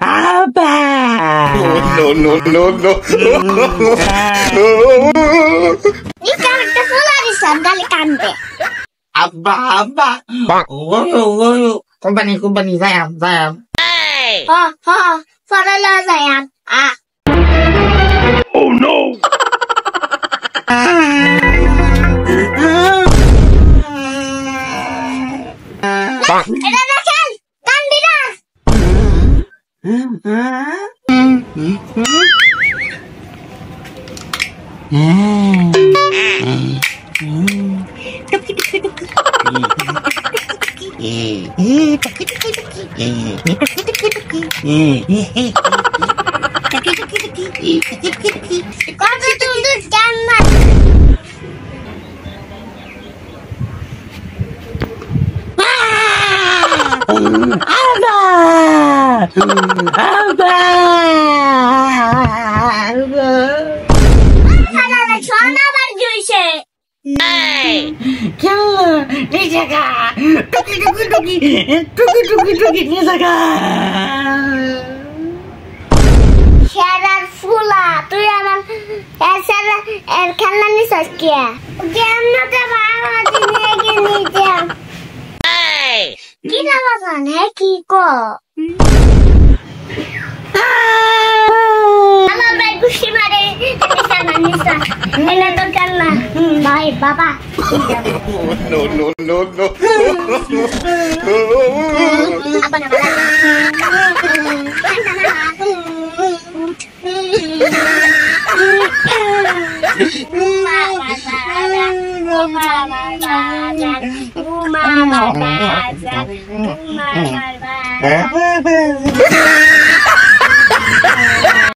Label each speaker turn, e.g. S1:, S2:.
S1: Abba!
S2: No.
S3: Ikaw nagkasula rin sa dali kante.
S1: Abba! Ulo. Kumpani, sayang.
S3: Farala sayang.
S2: Oh no!
S3: Nakal! Kandi na! Kau tunduk jangan. Sana nagsana berjuise.
S1: Kyalla, nijaga. Tuki nijaga.
S3: Sharar fula, tu আমার এর খেলনা নিছস কি? গেমনাতে বাবা দিনে কি নিতে? কি না বাজান হে কি কো? আমার ভাই গুছি মারে নিছা এনে তো খেলনা ভাই বাবা
S2: No.
S3: apa nama Rumah